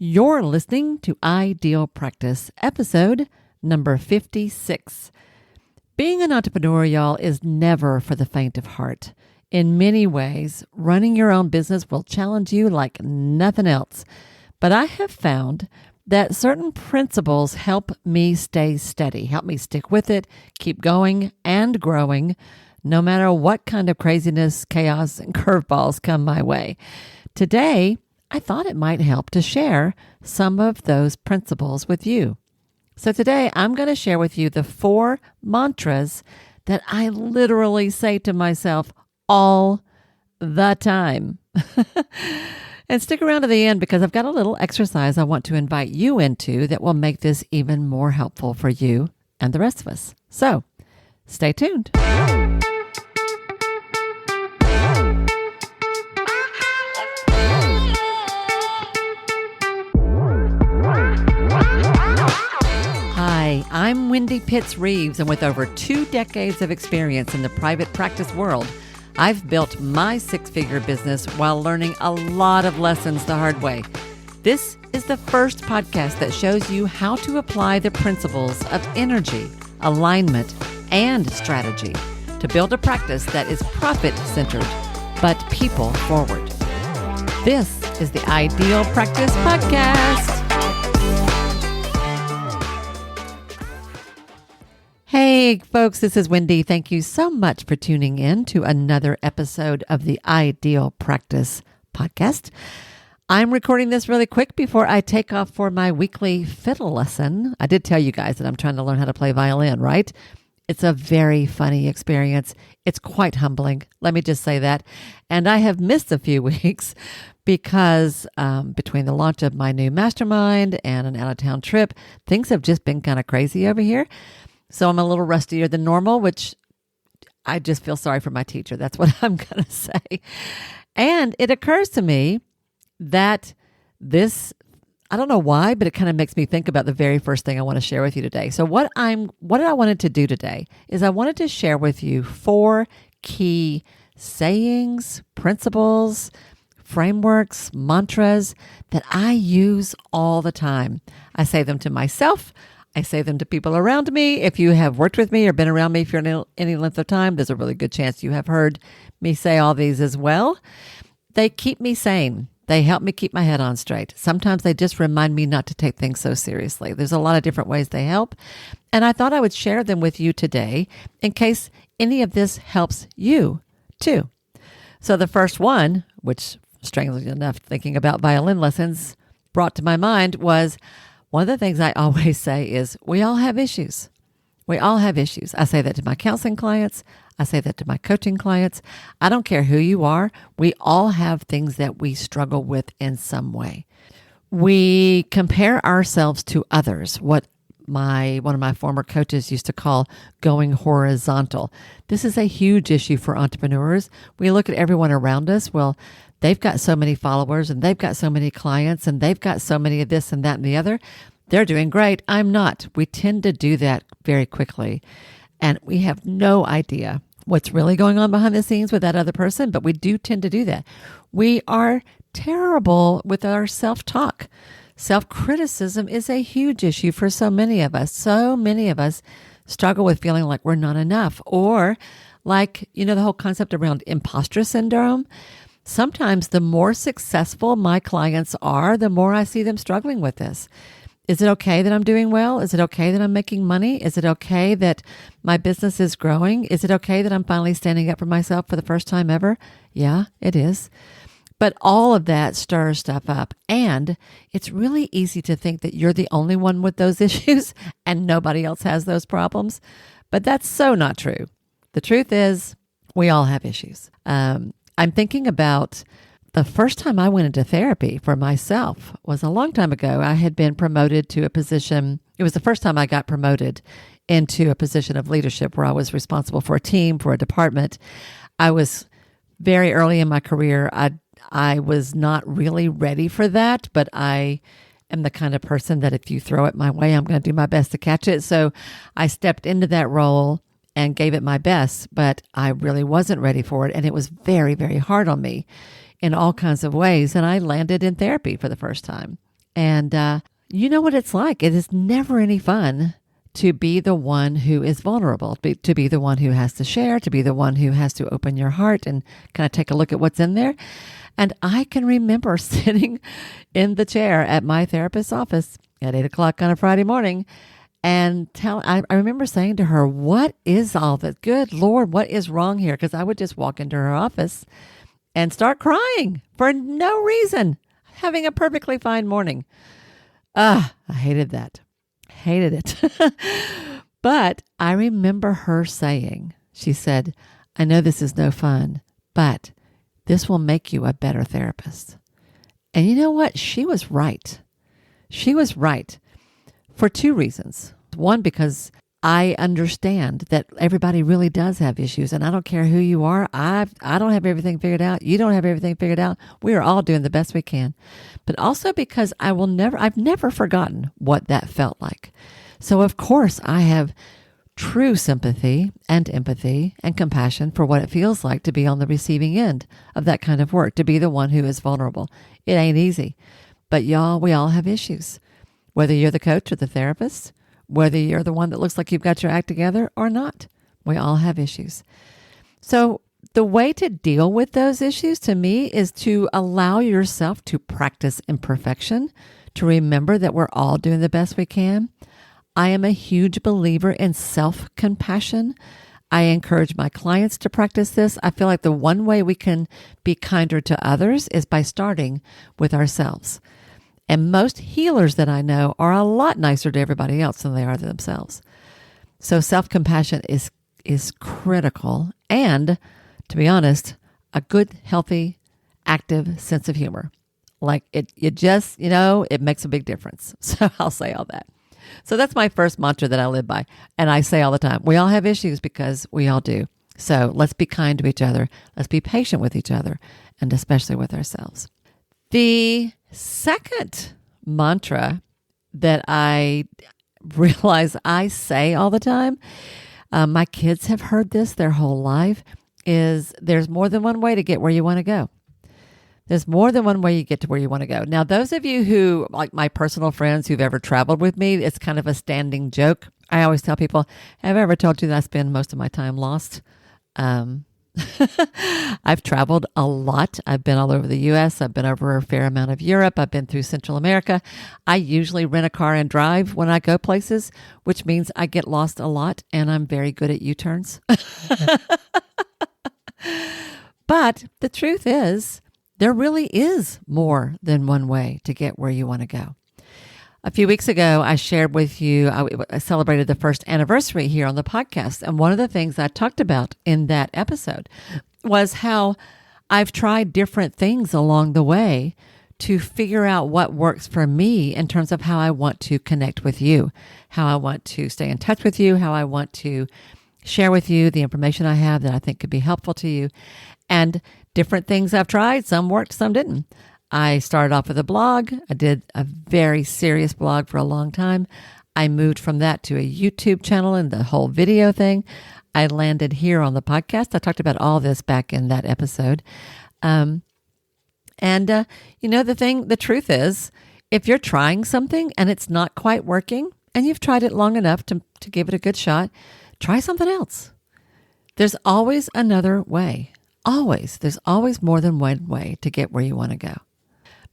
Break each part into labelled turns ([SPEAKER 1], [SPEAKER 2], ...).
[SPEAKER 1] You're listening to Ideal Practice, episode number 56. Being an entrepreneur, y'all, is never for the faint of heart. In many ways, running your own business will challenge you like nothing else. But I have found that certain principles help me stay steady, help me stick with it, keep going and growing, no matter what kind of craziness, chaos, and curveballs come my way. Today, I thought it might help to share some of those principles with you. So today, I'm going to share with you the 4 mantras that I literally say to myself all the time. And stick around to the end because I've got a little exercise I want to invite you into that will make this even more helpful for you and the rest of us. So, stay tuned. Hi, I'm Wendy Reeves, and with over 2 decades of experience in the private practice world, I've built my 6-figure business while learning a lot of lessons the hard way. This is the first podcast that shows you how to apply the principles of energy, alignment, and strategy to build a practice that is profit-centered, but people-forward. This is the Ideal Practice Podcast. Hey folks, this is Wendy. Thank you so much for tuning in to another episode of the Ideal Practice Podcast. I'm recording this really quick before I take off for my weekly fiddle lesson. I did tell you guys that I'm trying to learn how to play violin, right? It's a very funny experience. It's quite humbling. Let me just say that. And I have missed a few weeks because between the launch of my new mastermind and an out-of-town trip, things have just been kind of crazy over here. So I'm a little rustier than normal, which I just feel sorry for my teacher. That's what I'm going to say. And it occurs to me that this, I don't know why, but it kind of makes me think about the very first thing I want to I with you today. So what I wanted to do today is I wanted to share with you 4 key sayings, principles, frameworks, mantras that I use all the time. I say them to myself. I say them to people around me. If you have worked with me or been around me for any length of time, there's a really good chance you have heard me say all these as well. They keep me sane. They help me keep my head on straight. Sometimes they just remind me not to take things so seriously. There's a lot of different ways they help. And I thought I would share them with you today in case any of this helps you too. So the first one, which strangely enough, thinking about violin lessons brought to my mind was, one of the things I always say is, we all have issues. We all have issues. I say that to my counseling clients. I say that to my coaching clients. I don't care who you are. We all have things that we struggle with in some way. We compare ourselves to others, what one of my former coaches used to call going horizontal. This is a huge issue for entrepreneurs. We look at everyone around us. Well, they've got so many followers and they've got so many clients and they've got so many of this and that and the other. They're doing great. I'm not. We tend to do that very quickly. And we have no idea what's really going on behind the scenes with that other person, but we do tend to do that. We are terrible with our self-talk. Self-criticism is a huge issue for so many of us. So many of us struggle with feeling like we're not enough, or like, the whole concept around imposter syndrome. Sometimes the more successful my clients are, the more I see them struggling with this. Is it okay that I'm doing well? Is it okay that I'm making money? Is it okay that my business is growing? Is it okay that I'm finally standing up for myself for the first time ever? Yeah, it is. But all of that stirs stuff up. And it's really easy to think that you're the only one with those issues and nobody else has those problems. But that's so not true. The truth is, we all have issues. I'm thinking about the first time I went into therapy for myself was a long time ago. I had been promoted to a position. It was the first time I got promoted into a position of leadership where I was responsible for a team, for a department. I was very early in my career. I was not really ready for that, but I am the kind of person that if you throw it my way, I'm going to do my best to catch it. So I stepped into that role and gave it my best, but I really wasn't ready for it. And it was very, very hard on me in all kinds of ways. And I landed in therapy for the first time. And you know what it's like. It is never any fun to be the one who is vulnerable, to be the one who has to share, to be the one who has to open your heart and kind of take a look at what's in there. And I can remember sitting in the chair at my therapist's office at 8 o'clock on a Friday morning and I remember saying to her, what is all this? Good Lord, what is wrong here? Because I would just walk into her office and start crying for no reason, having a perfectly fine morning. I hated that. Hated it. But I remember her saying, she said, I know this is no fun, but this will make you a better therapist. And you know what? She was right. She was right for two reasons. One, because I understand that everybody really does have issues, and I don't care who you are. I don't have everything figured out. You don't have everything figured out. We are all doing the best we can. But also because I've never forgotten what that felt like. So of course I have true sympathy and empathy and compassion for what it feels like to be on the receiving end of that kind of work, to be the one who is vulnerable. It ain't easy. But y'all, we all have issues. Whether you're the coach or the therapist, whether you're the one that looks like you've got your act together or not, we all have issues. So the way to deal with those issues to me is to allow yourself to practice imperfection, to remember that we're all doing the best we can. I am a huge believer in self-compassion. I encourage my clients to practice this. I feel like the one way we can be kinder to others is by starting with ourselves. And most healers that I know are a lot nicer to everybody else than they are to themselves. So self-compassion is critical. And to be honest, a good, healthy, active sense of humor. Like it makes a big difference. So I'll say all that. So that's my first mantra that I live by. And I say all the time, we all have issues because we all do. So let's be kind to each other. Let's be patient with each other, and especially with ourselves. The second mantra that I realize I say all the time, my kids have heard this their whole life, is there's more than one way to get where you want to go. There's more than one way you get to where you want to go. Now, those of you who, like my personal friends who've ever traveled with me, it's kind of a standing joke. I always tell people, have I ever told you that I spend most of my time lost? I've traveled a lot. I've been all over the U.S. I've been over a fair amount of Europe. I've been through Central America. I usually rent a car and drive when I go places, which means I get lost a lot, and I'm very good at U-turns. But the truth is, there really is more than one way to get where you want to go. A few weeks ago, I shared with you, I celebrated the first anniversary here on the podcast. And one of the things I talked about in that episode was how I've tried different things along the way to figure out what works for me in terms of how I want to connect with you, how I want to stay in touch with you, how I want to share with you the information I have that I think could be helpful to you. And different things I've tried, some worked, some didn't. I started off with a blog. I did a very serious blog for a long time. I moved from that to a YouTube channel and the whole video thing. I landed here on the podcast. I talked about all this back in that episode. The truth is, if you're trying something and it's not quite working and you've tried it long enough to give it a good shot, try something else. There's always another way. Always. There's always more than one way to get where you want to go.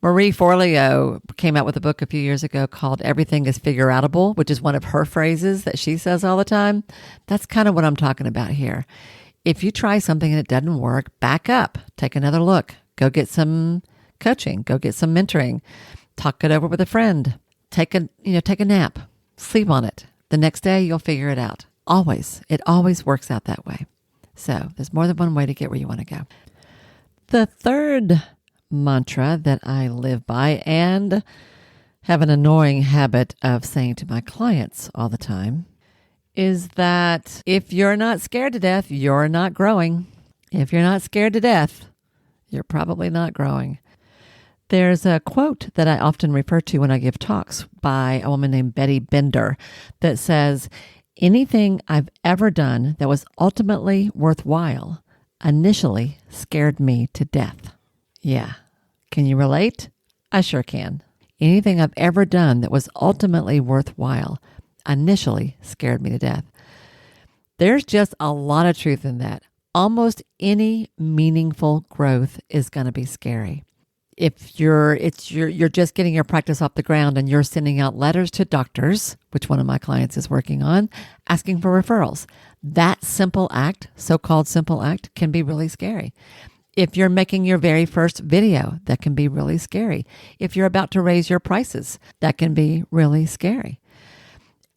[SPEAKER 1] Marie Forleo came out with a book a few years ago called Everything is Figure-Outable, which is one of her phrases that she says all the time. That's kind of what I'm talking about here. If you try something and it doesn't work, back up, take another look, go get some coaching, go get some mentoring, talk it over with a friend, take a nap, sleep on it. The next day you'll figure it out. Always. It always works out that way. So there's more than one way to get where you want to go. The third mantra that I live by and have an annoying habit of saying to my clients all the time is that if you're not scared to death, you're not growing. If you're not scared to death, you're probably not growing. There's a quote that I often refer to when I give talks by a woman named Betty Bender that says, anything I've ever done that was ultimately worthwhile initially scared me to death. Yeah. Can you relate? I sure can. Anything I've ever done that was ultimately worthwhile initially scared me to death. There's just a lot of truth in that. Almost any meaningful growth is going to be scary. If you're just getting your practice off the ground and you're sending out letters to doctors, which one of my clients is working on, asking for referrals, that simple act, so-called simple act, can be really scary. If you're making your very first video, that can be really scary. If you're about to raise your prices, that can be really scary.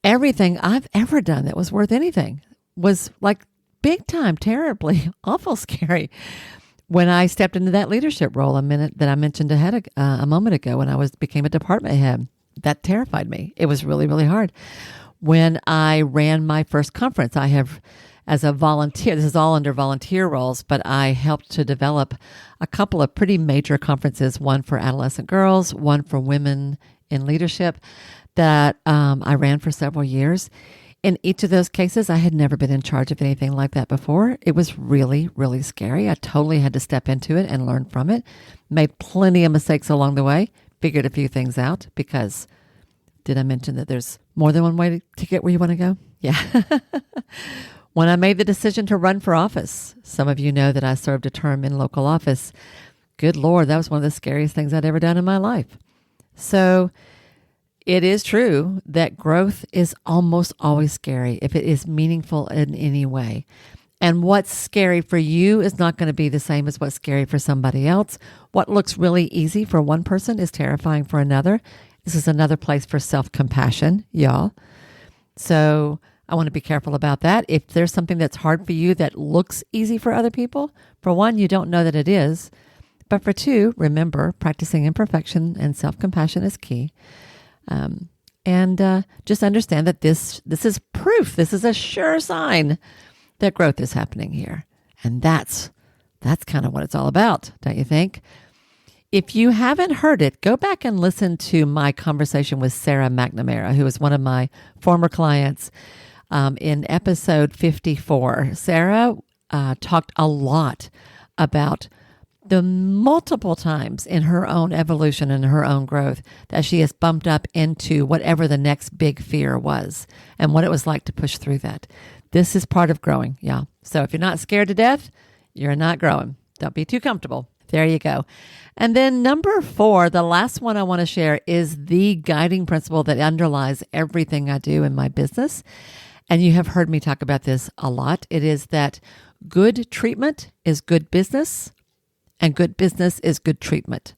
[SPEAKER 1] Everything I've ever done that was worth anything was like big time, terribly, awful scary. When I stepped into that leadership role a moment ago when I became a department head, that terrified me. It was really, really hard. When I ran my first conference, I have, as a volunteer, this is all under volunteer roles, but I helped to develop a couple of pretty major conferences, one for adolescent girls, one for women in leadership, that I ran for several years. In each of those cases, I had never been in charge of anything like that before. It was really, really scary. I totally had to step into it and learn from it. Made plenty of mistakes along the way. Figured a few things out because, did I mention that there's more than one way to get where you want to go? Yeah. When I made the decision to run for office, some of you know that I served a term in local office. Good Lord, that was one of the scariest things I'd ever done in my life. So it is true that growth is almost always scary if it is meaningful in any way. And what's scary for you is not going to be the same as what's scary for somebody else. What looks really easy for one person is terrifying for another. This is another place for self-compassion, y'all. So I want to be careful about that. If there's something that's hard for you that looks easy for other people, for one, you don't know that it is. But for two, remember, practicing imperfection and self-compassion is key. Just understand that this is proof. This is a sure sign that growth is happening here. And that's kind of what it's all about, don't you think? If you haven't heard it, go back and listen to my conversation with Sarah McNamara, who is one of my former clients, in episode 54. Sarah talked a lot about the multiple times in her own evolution and her own growth that she has bumped up into whatever the next big fear was and what it was like to push through that. This is part of growing, y'all. So if you're not scared to death, you're not growing. Don't be too comfortable. There you go. And then number 4, the last one I want to share is the guiding principle that underlies everything I do in my business. And you have heard me talk about this a lot. It is that good treatment is good business, and good business is good treatment.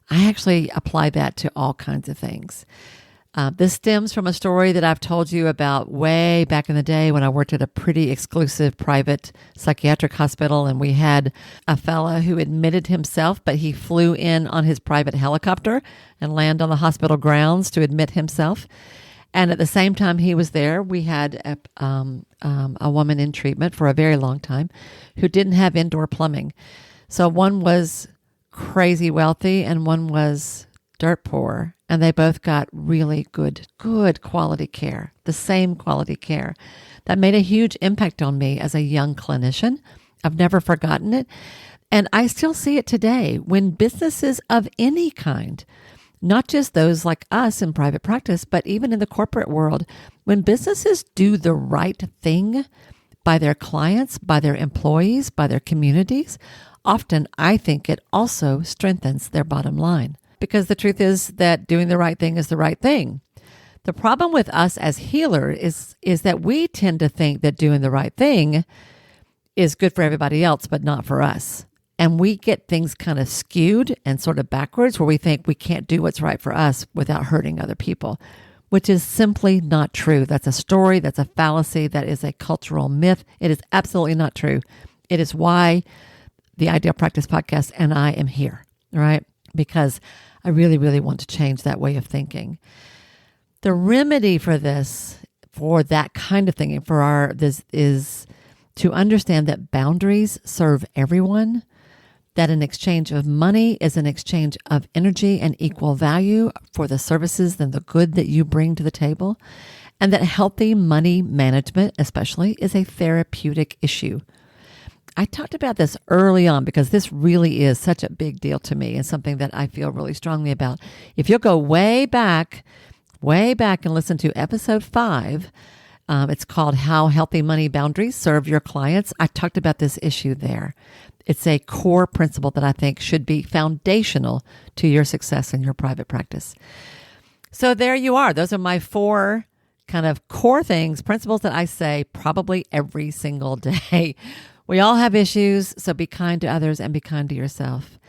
[SPEAKER 1] I actually apply that to all kinds of things. This stems from a story that I've told you about way back in the day when I worked at a pretty exclusive private psychiatric hospital, and we had a fella who admitted himself, but he flew in on his private helicopter and landed on the hospital grounds to admit himself. And at the same time he was there, we had a woman in treatment for a very long time who didn't have indoor plumbing. So one was crazy wealthy and one was dirt poor. And they both got really good quality care, the same quality care. That made a huge impact on me as a young clinician. I've never forgotten it. And I still see it today when businesses of any kind, not just those like us in private practice, but even in the corporate world, when businesses do the right thing by their clients, by their employees, by their communities, often I think it also strengthens their bottom line. Because the truth is that doing the right thing is the right thing. The problem with us as healers is that we tend to think that doing the right thing is good for everybody else, but not for us. And we get things kind of skewed and sort of backwards where we think we can't do what's right for us without hurting other people, which is simply not true. That's a story. That's a fallacy. That is a cultural myth. It is absolutely not true. It is why the Ideal Practice Podcast and I am here, right? Because I really, really want to change that way of thinking. The remedy for this, for that kind of thinking, this is to understand that boundaries serve everyone, that an exchange of money is an exchange of energy and equal value for the services and the good that you bring to the table, and that healthy money management, especially, is a therapeutic issue. I talked about this early on because this really is such a big deal to me and something that I feel really strongly about. If you'll go way back and listen to episode 5, it's called How Healthy Money Boundaries Serve Your Clients. I talked about this issue there. It's a core principle that I think should be foundational to your success in your private practice. So there you are. Those are my 4 kind of core things, principles that I say probably every single day. We all have issues, so be kind to others and be kind to yourself.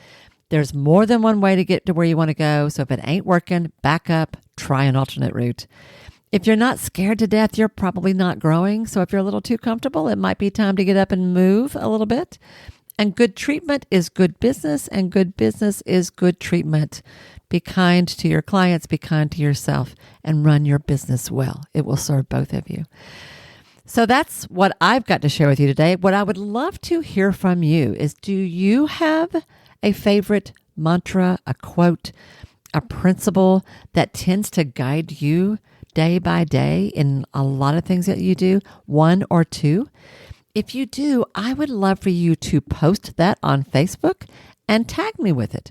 [SPEAKER 1] There's more than one way to get to where you want to go, so if it ain't working, back up, try an alternate route. If you're not scared to death, you're probably not growing, so if you're a little too comfortable, it might be time to get up and move a little bit. And good treatment is good business, and good business is good treatment. Be kind to your clients, be kind to yourself, and run your business well. It will serve both of you. So that's what I've got to share with you today. What I would love to hear from you is, do you have a favorite mantra, a quote, a principle that tends to guide you day by day in a lot of things that you do, 1 or 2? If you do, I would love for you to post that on Facebook and tag me with it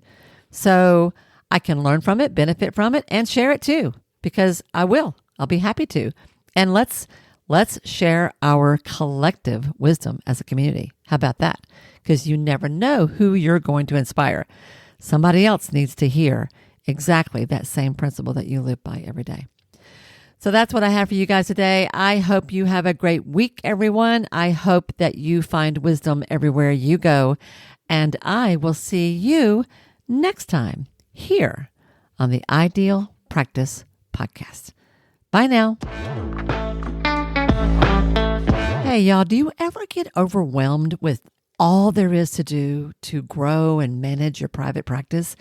[SPEAKER 1] so I can learn from it, benefit from it, and share it too, because I will. I'll be happy to. And let's share our collective wisdom as a community. How about that? Because you never know who you're going to inspire. Somebody else needs to hear exactly that same principle that you live by every day. So that's what I have for you guys today. I hope you have a great week, everyone. I hope that you find wisdom everywhere you go. And I will see you next time here on the Ideal Practice Podcast. Bye now. Hey, y'all, do you ever get overwhelmed with all there is to do to grow and manage your private practice?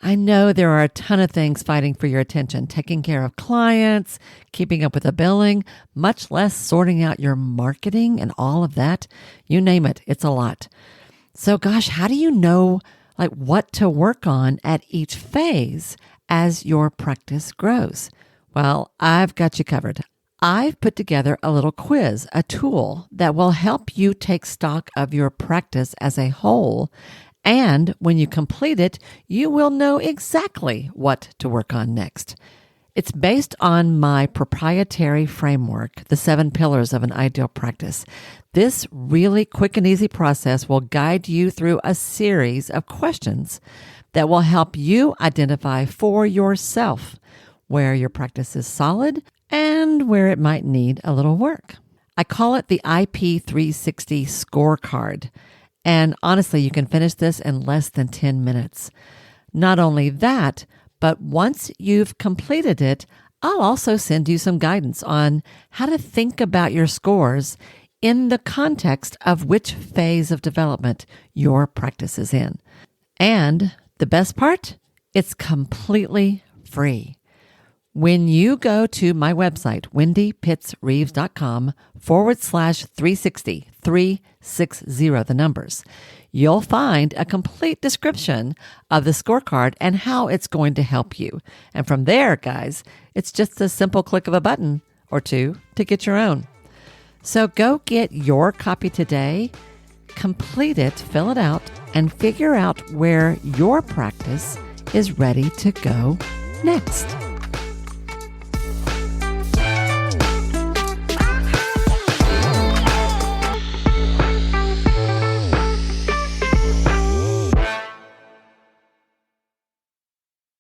[SPEAKER 1] I know there are a ton of things fighting for your attention, taking care of clients, keeping up with the billing, much less sorting out your marketing and all of that. You name it, it's a lot. So gosh, how do you know what to work on at each phase as your practice grows? Well, I've got you covered. I've put together a little quiz, a tool that will help you take stock of your practice as a whole. And when you complete it, you will know exactly what to work on next. It's based on my proprietary framework, the 7 pillars of an ideal practice. This really quick and easy process will guide you through a series of questions that will help you identify for yourself where your practice is solid and where it might need a little work. I call it the IP360 scorecard. And honestly, you can finish this in less than 10 minutes. Not only that, but once you've completed it, I'll also send you some guidance on how to think about your scores in the context of which phase of development your practice is in. And the best part, it's completely free. When you go to my website, wendypittsreeves.com/360, 360 the numbers, you'll find a complete description of the scorecard and how it's going to help you. And from there, guys, it's just a simple click of a button or 2 to get your own. So go get your copy today, complete it, fill it out, and figure out where your practice is ready to go next.